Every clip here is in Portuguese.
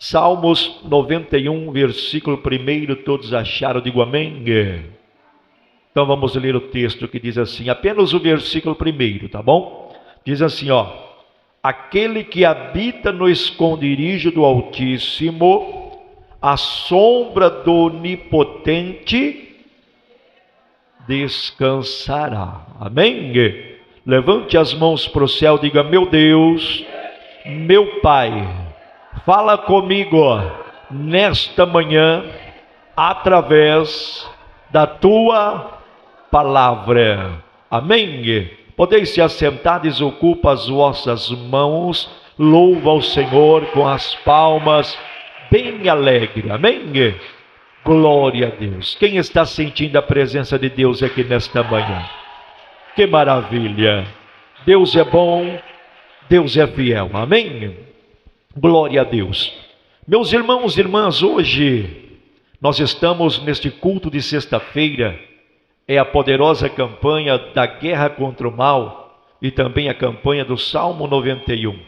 Salmos 91, versículo 1, todos acharam? Digo amém. Então vamos ler o texto que diz assim, apenas o versículo 1, tá bom? Diz assim, ó: aquele que habita no esconderijo do Altíssimo, à sombra do Onipotente, descansará. Amém? Levante as mãos para o céu, diga: meu Deus, meu Pai, fala comigo nesta manhã, através da Tua palavra. Amém? Podeis se assentar, desocupa as vossas mãos, louva ao Senhor com as palmas, bem alegre. Amém? Glória a Deus. Quem está sentindo a presença de Deus aqui nesta manhã? Que maravilha! Deus é bom, Deus é fiel. Amém? Glória a Deus. Meus irmãos e irmãs, hoje nós estamos neste culto de sexta-feira. É a poderosa campanha da guerra contra o mal e também a campanha do Salmo 91.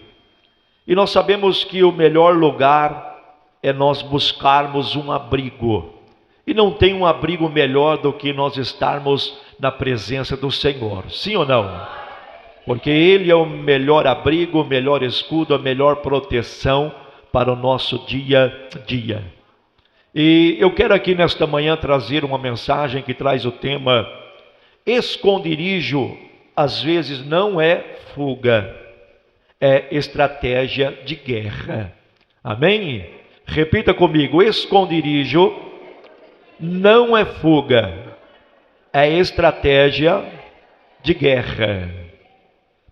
E nós sabemos que o melhor lugar é nós buscarmos um abrigo. E não tem um abrigo melhor do que nós estarmos na presença do Senhor. Sim ou não? Porque Ele é o melhor abrigo, o melhor escudo, a melhor proteção para o nosso dia a dia. E eu quero aqui nesta manhã trazer uma mensagem que traz o tema: esconderijo às vezes não é fuga, é estratégia de guerra. Amém? Repita comigo: esconderijo não é fuga, é estratégia de guerra.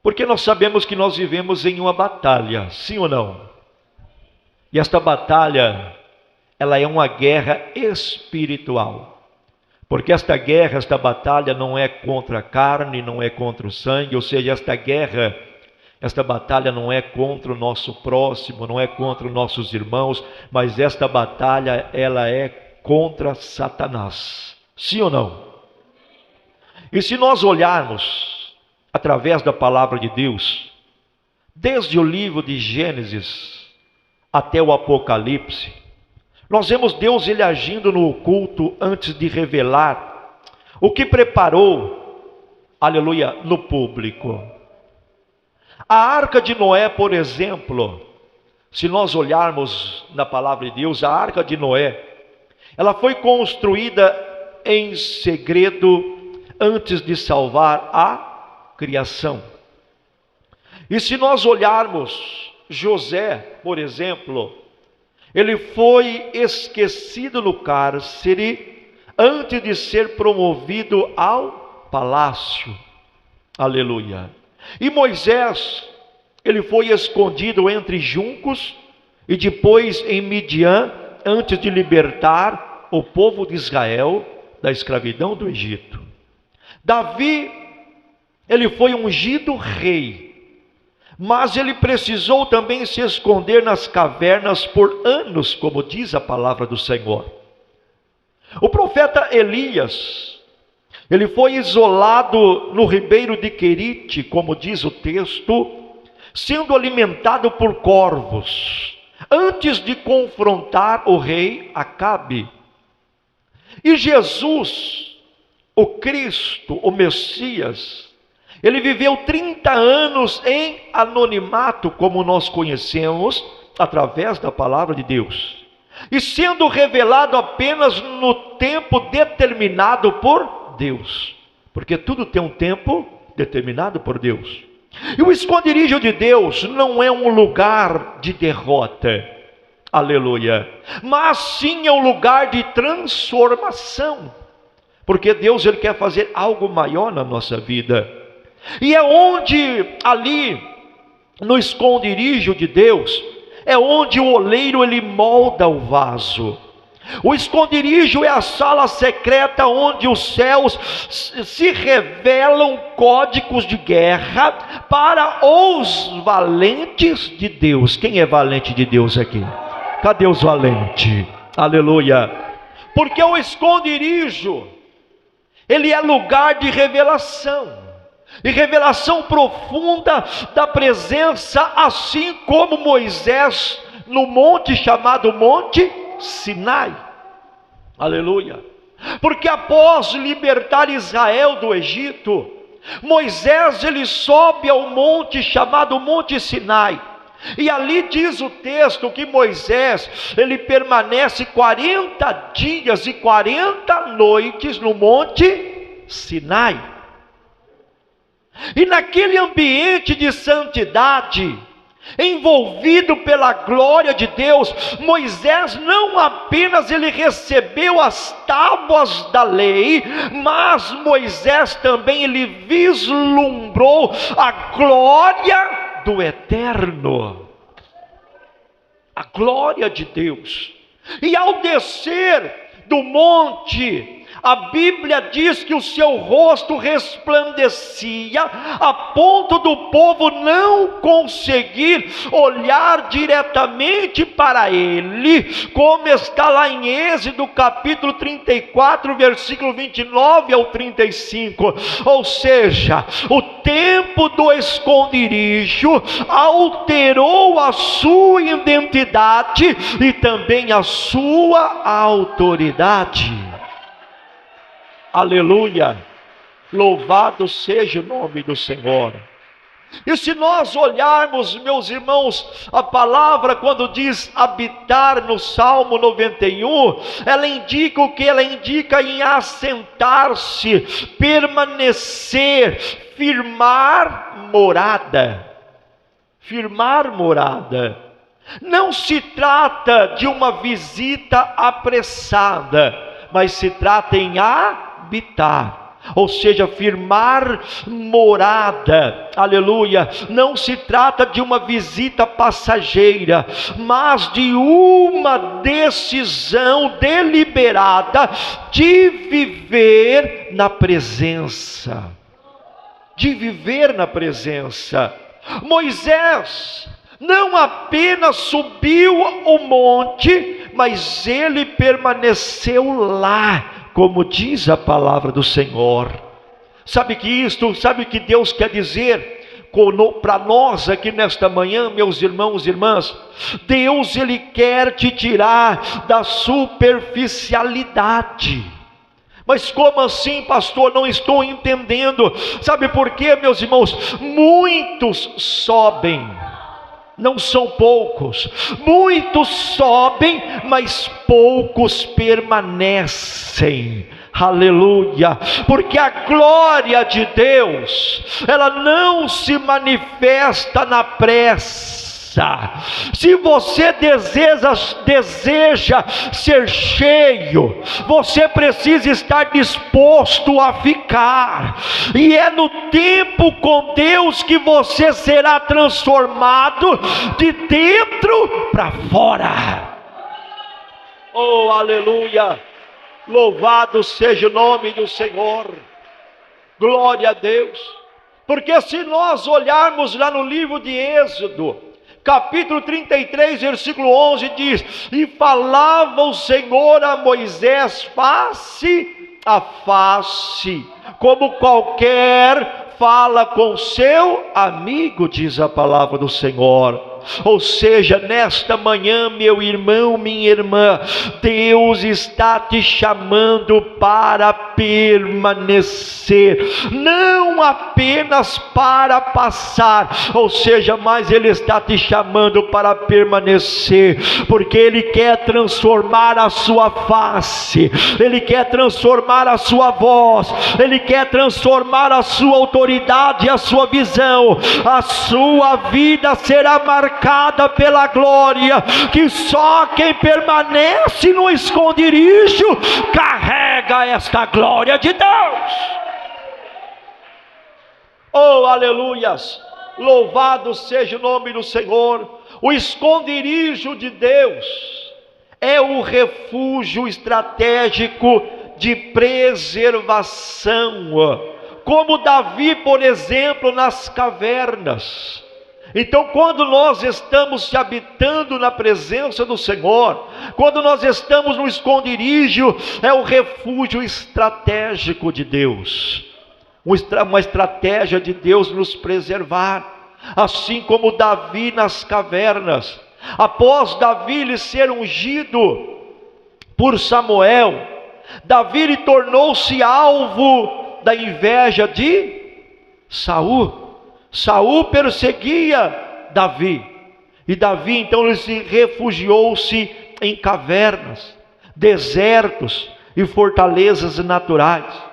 Porque nós sabemos que nós vivemos em uma batalha, sim ou não? E esta batalha, ela é uma guerra espiritual. Porque esta guerra, esta batalha não é contra a carne, não é contra o sangue, ou seja, esta batalha não é contra o nosso próximo, não é contra os nossos irmãos, mas esta batalha, ela é contra Satanás. Sim ou não? E se nós olharmos através da palavra de Deus, desde o livro de Gênesis até o Apocalipse, nós vemos Deus ele agindo no oculto antes de revelar o que preparou, aleluia, no público. A arca de Noé, por exemplo, se nós olharmos na palavra de Deus, a arca de Noé, ela foi construída em segredo antes de salvar a criação. E se nós olharmos José, por exemplo, ele foi esquecido no cárcere antes de ser promovido ao palácio. Aleluia. E Moisés, ele foi escondido entre juncos e depois em Midian, antes de libertar o povo de Israel da escravidão do Egito. Davi, ele foi ungido rei, mas ele precisou também se esconder nas cavernas por anos, como diz a palavra do Senhor. O profeta Elias, ele foi isolado no ribeiro de Querite, como diz o texto, sendo alimentado por corvos, antes de confrontar o rei Acabe. E Jesus, o Cristo, o Messias, ele viveu 30 anos em anonimato, como nós conhecemos, através da palavra de Deus. E sendo revelado apenas no tempo determinado por Deus. Porque tudo tem um tempo determinado por Deus. E o esconderijo de Deus não é um lugar de derrota. Aleluia. Mas sim é um lugar de transformação. Porque Deus ele quer fazer algo maior na nossa vida. E é onde ali no esconderijo de Deus é onde o oleiro ele molda o vaso. O esconderijo é a sala secreta onde os céus se revelam códigos de guerra para os valentes de Deus. Quem é valente de Deus aqui? Cadê os valentes? Aleluia. Porque o esconderijo ele é lugar de revelação. E revelação profunda da presença, assim como Moisés no monte chamado Monte Sinai. Aleluia. Porque após libertar Israel do Egito, Moisés ele sobe ao monte chamado Monte Sinai. E ali diz o texto que Moisés, ele permanece 40 dias e 40 noites no Monte Sinai. E naquele ambiente de santidade, envolvido pela glória de Deus, Moisés não apenas ele recebeu as tábuas da lei, mas Moisés também ele vislumbrou a glória do eterno, a glória de Deus. E ao descer do monte, a Bíblia diz que o seu rosto resplandecia a ponto do povo não conseguir olhar diretamente para ele, como está lá em Êxodo capítulo 34, versículo 29 ao 35. Ou seja, o tempo do esconderijo alterou a sua identidade e também a sua autoridade. Aleluia, louvado seja o nome do Senhor. E se nós olharmos, meus irmãos, a palavra quando diz habitar no Salmo 91, ela indica o que? Ela indica em assentar-se, permanecer, firmar morada. Firmar morada. Não se trata de uma visita apressada, mas se trata em habitar, ou seja, firmar morada. Aleluia. Não se trata de uma visita passageira, mas de uma decisão deliberada de viver na presença. De viver na presença. Moisés não apenas subiu o monte, mas ele permaneceu lá, como diz a palavra do Senhor. Sabe o que Deus quer dizer para nós aqui nesta manhã, meus irmãos e irmãs? Deus ele quer te tirar da superficialidade. Mas como assim, pastor? Não estou entendendo. Sabe por quê, meus irmãos? Muitos sobem, não são poucos. Muitos sobem, mas poucos permanecem. Aleluia. Porque a glória de Deus, ela não se manifesta na pressa. Se você deseja ser cheio, você precisa estar disposto a ficar. E é no tempo com Deus que você será transformado de dentro para fora. Oh, aleluia. Louvado seja o nome do Senhor. Glória a Deus. Porque se nós olharmos lá no livro de Êxodo, capítulo 33, versículo 11 diz: e falava o Senhor a Moisés face a face, como qualquer fala com seu amigo, diz a palavra do Senhor. Ou seja, nesta manhã, meu irmão, minha irmã, Deus está te chamando para permanecer, não apenas para passar, ou seja, mas Ele está te chamando para permanecer, porque Ele quer transformar a sua face, Ele quer transformar a sua voz, Ele quer transformar a sua autoridade, a sua visão. A sua vida será marcada pela glória, que só quem permanece no esconderijo carrega esta glória de Deus. Oh, aleluias, louvado seja o nome do Senhor. O esconderijo de Deus é o refúgio estratégico de preservação, como Davi, por exemplo, nas cavernas. Então, quando nós estamos habitando na presença do Senhor, quando nós estamos no esconderijo, é o refúgio estratégico de Deus, uma estratégia de Deus nos preservar, assim como Davi nas cavernas. Após Davi lhe ser ungido por Samuel, Davi tornou-se alvo da inveja de Saul. Saul perseguia Davi, e Davi então ele se refugiou-se em cavernas, desertos e fortalezas naturais.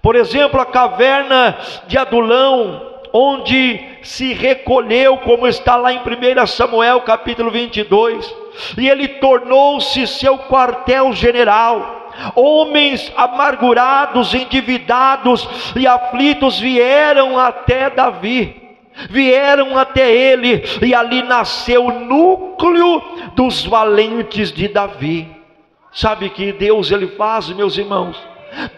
Por exemplo, a caverna de Adulão, onde se recolheu, como está lá em 1 Samuel capítulo 22, e ele tornou-se seu quartel-general. Homens amargurados, endividados e aflitos vieram até Davi, vieram até ele, e ali nasceu o núcleo dos valentes de Davi. Sabe que Deus ele faz, meus irmãos?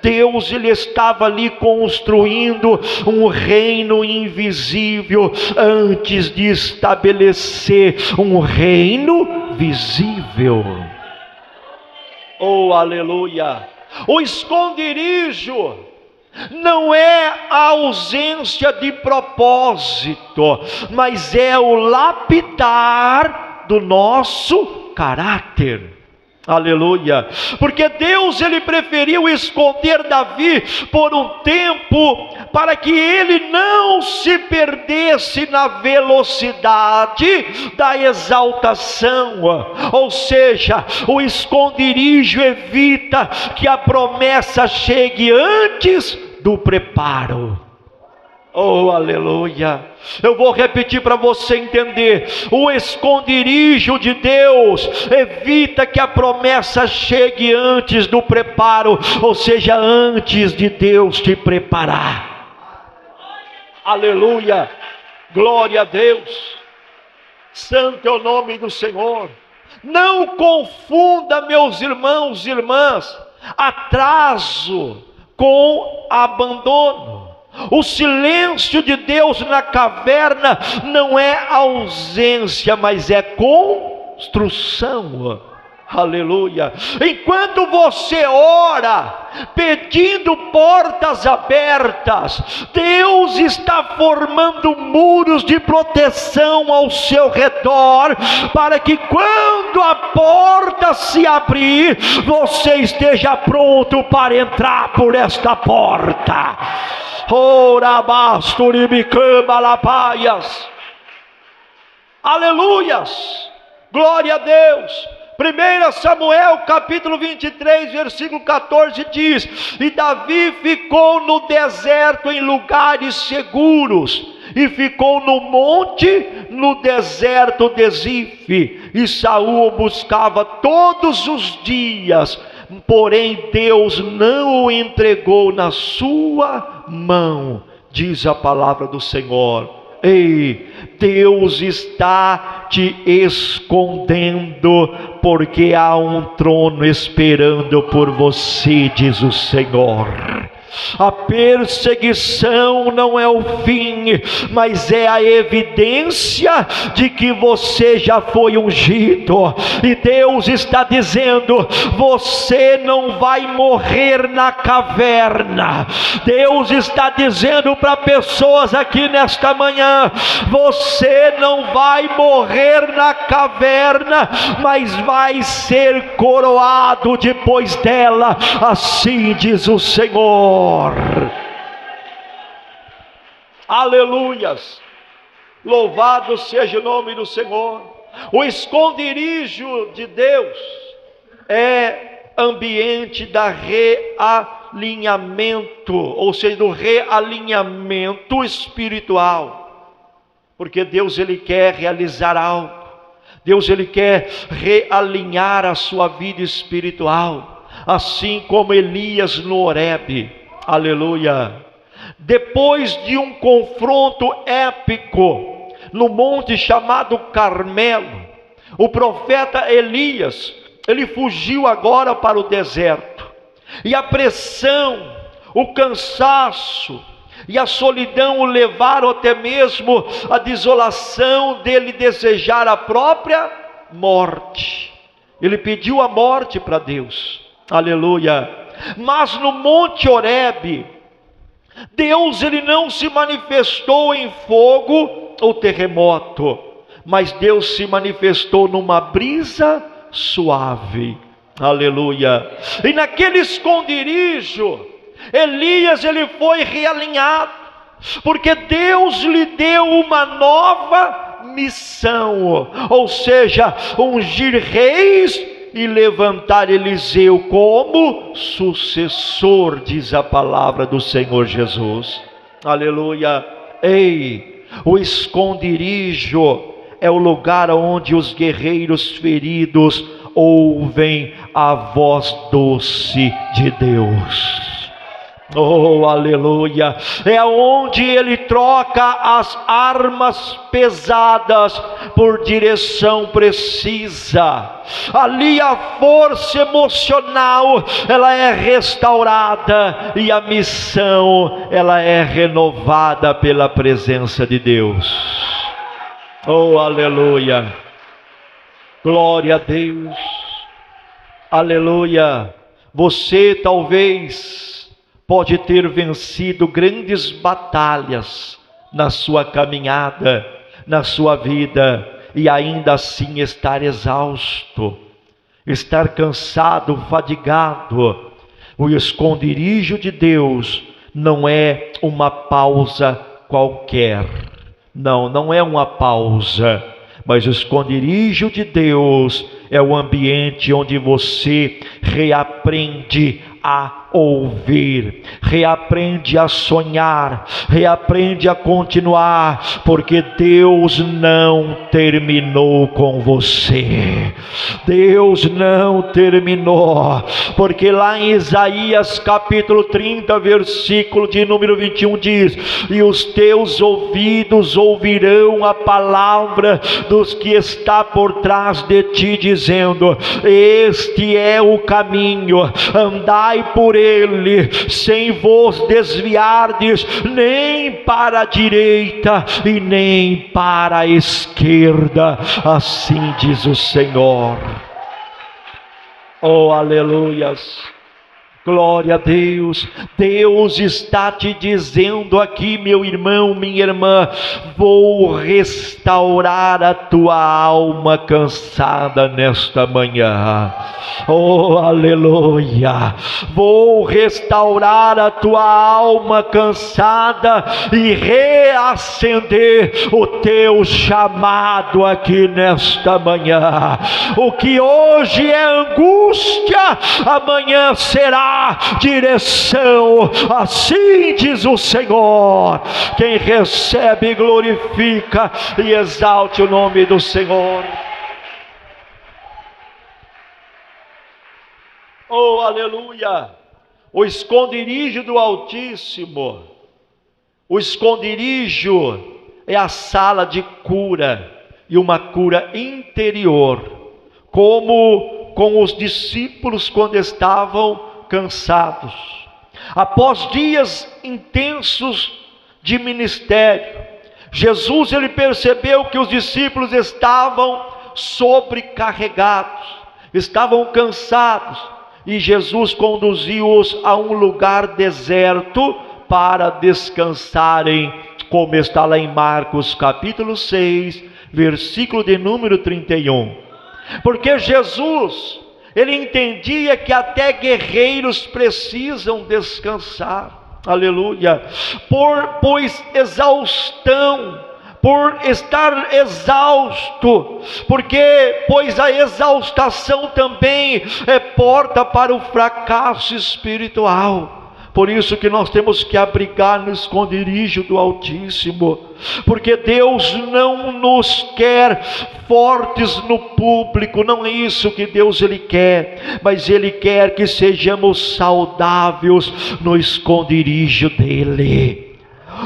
Deus ele estava ali construindo um reino invisível antes de estabelecer um reino visível. Oh, aleluia! O esconderijo não é a ausência de propósito, mas é o lapidar do nosso caráter. Aleluia, porque Deus ele preferiu esconder Davi por um tempo, para que ele não se perdesse na velocidade da exaltação. Ou seja, o esconderijo evita que a promessa chegue antes do preparo. Oh, aleluia! Eu vou repetir para você entender. O esconderijo de Deus evita que a promessa chegue antes do preparo, ou seja, antes de Deus te preparar. Aleluia! Glória a Deus! Santo é o nome do Senhor. Não confunda, meus irmãos e irmãs, atraso com abandono. O silêncio de Deus na caverna não é ausência, mas é construção. Aleluia! Enquanto você ora, pedindo portas abertas, Deus está formando muros de proteção ao seu redor, para que quando a porta se abrir, você esteja pronto para entrar por esta porta. Aleluias, glória a Deus. 1 Samuel capítulo 23 versículo 14 diz: e Davi ficou no deserto em lugares seguros, e ficou no monte no deserto de Zife, e Saul o buscava todos os dias, porém Deus não o entregou na sua mão, diz a palavra do Senhor. Ei, Deus está te escondendo, porque há um trono esperando por você, diz o Senhor. A perseguição não é o fim, mas é a evidência de que você já foi ungido. E Deus está dizendo: você não vai morrer na caverna. Deus está dizendo para pessoas aqui nesta manhã: você não vai morrer na caverna, mas vai ser coroado depois dela, assim diz o Senhor. Aleluias, louvado seja o nome do Senhor. O esconderijo de Deus é ambiente da realinhamento, ou seja, do realinhamento espiritual, porque Deus ele quer realizar algo. Deus ele quer realinhar a sua vida espiritual, assim como Elias no Horebe. Aleluia! Depois de um confronto épico no monte chamado Carmelo, o profeta Elias, ele fugiu agora para o deserto, e a pressão, o cansaço e a solidão o levaram até mesmo à desolação dele desejar a própria morte. Ele pediu a morte para Deus. Aleluia! Mas no monte Horebe, Deus ele não se manifestou em fogo ou terremoto. mas Deus se manifestou numa brisa suave. Aleluia. E naquele esconderijo, Elias ele foi realinhado, porque Deus lhe deu uma nova missão, ou seja, ungir reis e levantar Eliseu como sucessor, diz a palavra do Senhor Jesus. Aleluia. Ei, o esconderijo é o lugar onde os guerreiros feridos ouvem a voz doce de Deus. Oh, aleluia. É onde ele troca as armas pesadas por direção precisa. Ali a força emocional ela é restaurada e a missão ela é renovada pela presença de Deus. Oh, aleluia. Glória a Deus. Aleluia. Você talvez pode ter vencido grandes batalhas na sua caminhada, na sua vida, e ainda assim estar exausto, estar cansado, fadigado. O esconderijo de Deus não é uma pausa qualquer. Não é uma pausa, mas o esconderijo de Deus é o ambiente onde você reaprende a ouvir, reaprende a sonhar, reaprende a continuar, porque Deus não terminou com você. Deus não terminou, porque lá em Isaías capítulo 30, versículo de número 21 diz: e os teus ouvidos ouvirão a palavra dos que está por trás de ti, dizendo: este é o caminho, andai por ele, sem vos desviardes nem para a direita e nem para a esquerda, assim diz o Senhor. Oh, aleluias. Glória a Deus. Deus está te dizendo aqui, meu irmão, minha irmã: vou restaurar a tua alma cansada nesta manhã. Oh, aleluia. Vou restaurar a tua alma cansada e reacender o teu chamado aqui nesta manhã. O que hoje é angústia, amanhã será direção, assim diz o Senhor. Quem recebe, glorifica e exalte o nome do Senhor. Oh, aleluia. O esconderijo do Altíssimo, o esconderijo é a sala de cura, e uma cura interior, como com os discípulos quando estavam cansados, após dias intensos de ministério. Jesus ele percebeu que os discípulos estavam sobrecarregados, estavam cansados, e Jesus conduziu-os a um lugar deserto para descansarem, como está lá em Marcos capítulo 6, versículo de número 31. Porque Jesus ele entendia que até guerreiros precisam descansar. Aleluia. Pois exaustão, por estar exausto, pois a exaustação também é porta para o fracasso espiritual. Por isso que nós temos que abrigar no esconderijo do Altíssimo, porque Deus não nos quer fortes no público, não é isso que Deus ele quer, mas ele quer que sejamos saudáveis no esconderijo dele.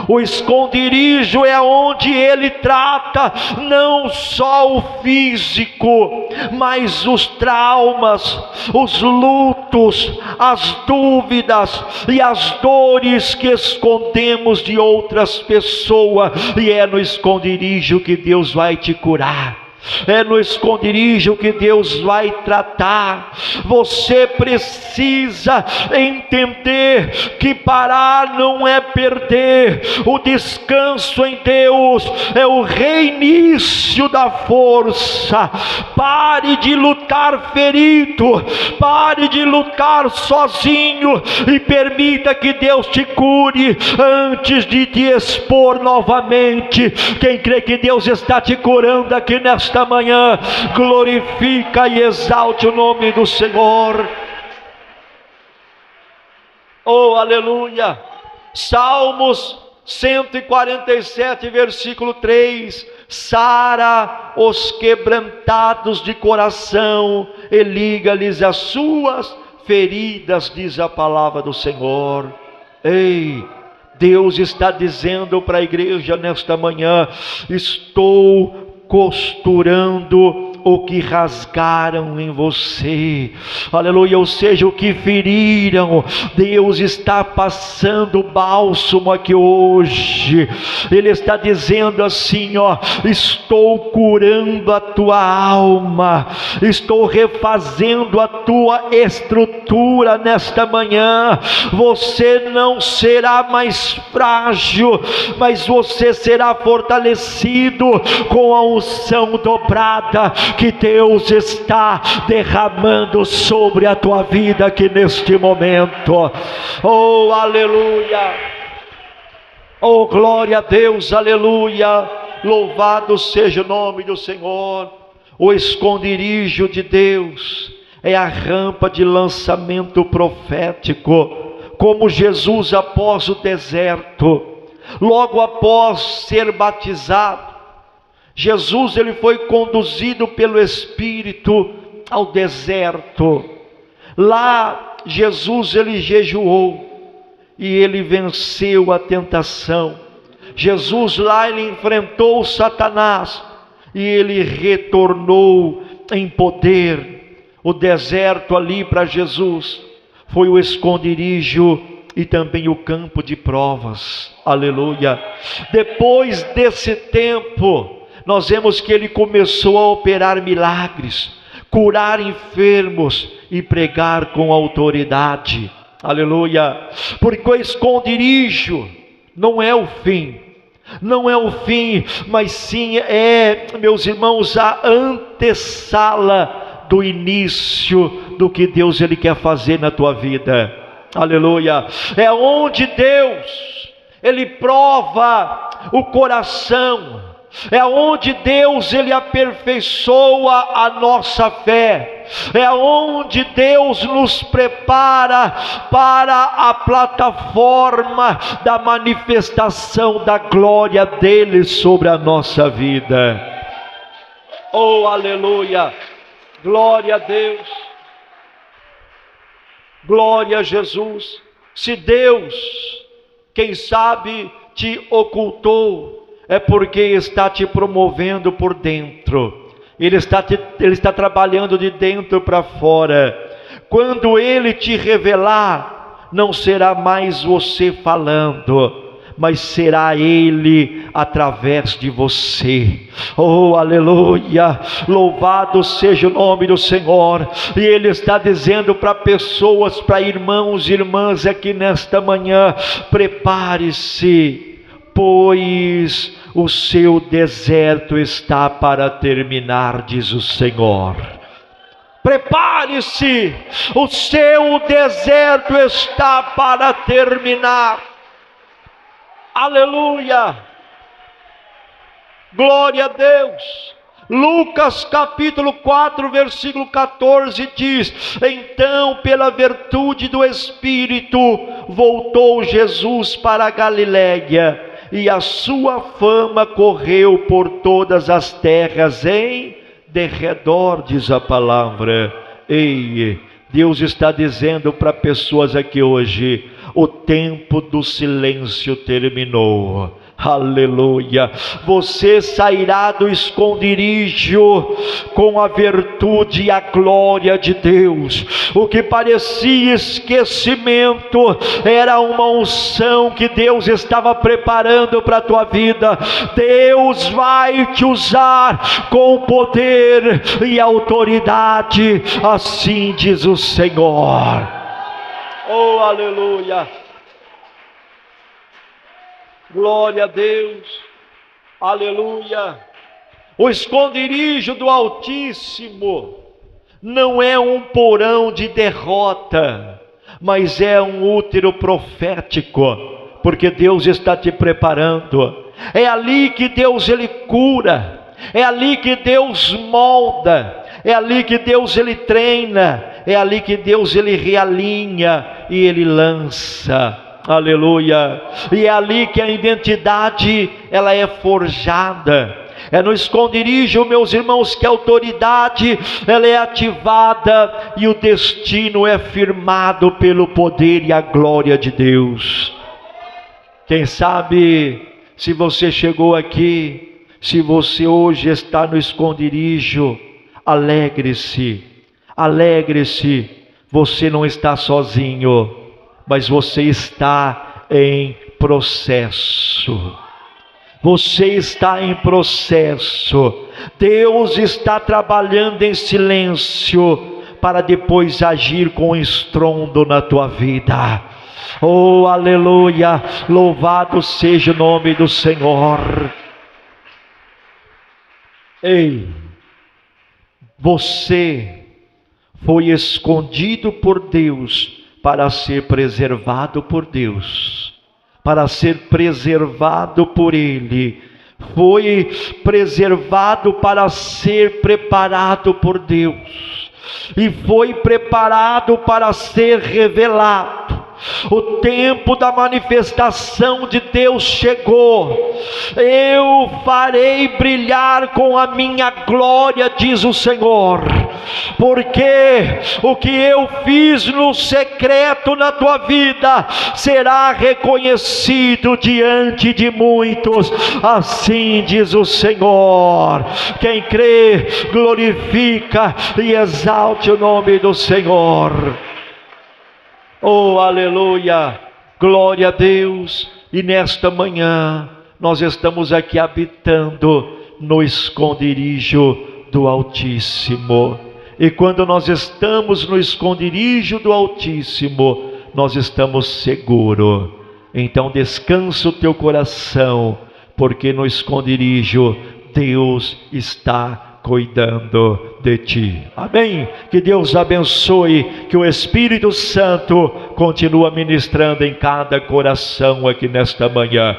O esconderijo é onde ele trata não só o físico, mas os traumas, os lutos, as dúvidas e as dores que escondemos de outras pessoas, e é no esconderijo que Deus vai te curar. É no esconderijo que Deus vai tratar. Você precisa entender que parar não é perder. O descanso em Deus é o reinício da força. Pare de lutar ferido, pare de lutar sozinho e permita que Deus te cure antes de te expor novamente. Quem crê que Deus está te curando aqui nesta manhã, glorifica e exalte o nome do Senhor. Oh, aleluia. Salmos 147, versículo 3: sara os quebrantados de coração e liga-lhes as suas feridas, diz a palavra do Senhor. Ei, Deus está dizendo para a igreja nesta manhã: estou costurando o que rasgaram em você, aleluia, ou seja, o que feriram. Deus está passando bálsamo aqui hoje. Ele está dizendo assim, ó: estou curando a tua alma, estou refazendo a tua estrutura nesta manhã. Você não será mais frágil, mas você será fortalecido com a unção dobrada que Deus está derramando sobre a tua vida aqui neste momento. Oh, aleluia! Oh, glória a Deus, aleluia! Louvado seja o nome do Senhor. O esconderijo de Deus é a rampa de lançamento profético, como Jesus após o deserto, logo após ser batizado. Jesus, ele foi conduzido pelo Espírito ao deserto. Lá Jesus, ele jejuou e ele venceu a tentação. Jesus lá, ele enfrentou Satanás e ele retornou em poder. O deserto ali para Jesus foi o esconderijo e também o campo de provas. Aleluia. Depois desse tempo, nós vemos que ele começou a operar milagres, curar enfermos e pregar com autoridade. Aleluia. Porque o esconderijo não é o fim, não é o fim, mas sim é, meus irmãos, a antessala do início do que Deus ele quer fazer na tua vida. Aleluia. É onde Deus ele prova o coração. É onde Deus ele aperfeiçoa a nossa fé. É onde Deus nos prepara para a plataforma da manifestação da glória dele sobre a nossa vida. Oh, aleluia! Glória a Deus! Glória a Jesus! Se Deus, quem sabe, te ocultou, é porque está te promovendo por dentro. Ele está trabalhando de dentro para fora. Quando Ele te revelar, não será mais você falando, mas será Ele através de você. Oh, aleluia! Louvado seja o nome do Senhor. E Ele está dizendo para pessoas, para irmãos e irmãs aqui nesta manhã: prepare-se, pois o seu deserto está para terminar, diz o Senhor. Prepare-se, o seu deserto está para terminar. Aleluia! Glória a Deus! Lucas capítulo 4, versículo 14 diz: então, pela virtude do Espírito, voltou Jesus para a Galiléia, e a sua fama correu por todas as terras em derredor, diz a palavra. Ei, Deus está dizendo para pessoas aqui hoje: o tempo do silêncio terminou. Aleluia. Você sairá do esconderijo com a virtude e a glória de Deus. O que parecia esquecimento era uma unção que Deus estava preparando para a tua vida. Deus vai te usar com poder e autoridade, assim diz o Senhor. Oh, aleluia. Glória a Deus, aleluia. O esconderijo do Altíssimo não é um porão de derrota, mas é um útero profético, porque Deus está te preparando. É ali que Deus ele cura, é ali que Deus molda, é ali que Deus ele treina, é ali que Deus ele realinha e ele lança. Aleluia. E é ali que a identidade ela é forjada. É no esconderijo, meus irmãos, que a autoridade ela é ativada e o destino é firmado pelo poder e a glória de Deus. Quem sabe, se você chegou aqui, se você hoje está no esconderijo, alegre-se, alegre-se. Você não está sozinho, mas você está em processo. Você está em processo. Deus está trabalhando em silêncio para depois agir com estrondo na tua vida. Oh, aleluia! Louvado seja o nome do Senhor. Ei, você foi escondido por Deus para ser preservado por Deus, para ser preservado por Ele. Foi preservado para ser preparado por Deus, e foi preparado para ser revelado. O tempo da manifestação de Deus chegou. Eu farei brilhar com a minha glória, diz o Senhor, porque o que eu fiz no secreto na tua vida será reconhecido diante de muitos, assim diz o Senhor. Quem crê, glorifica e exalte o nome do Senhor. Oh, aleluia, glória a Deus. E nesta manhã nós estamos aqui habitando no esconderijo do Altíssimo. E quando nós estamos no esconderijo do Altíssimo, nós estamos seguros. Então descansa o teu coração, porque no esconderijo Deus está cuidando de ti. Amém? Que Deus abençoe, que o Espírito Santo continue ministrando em cada coração aqui nesta manhã.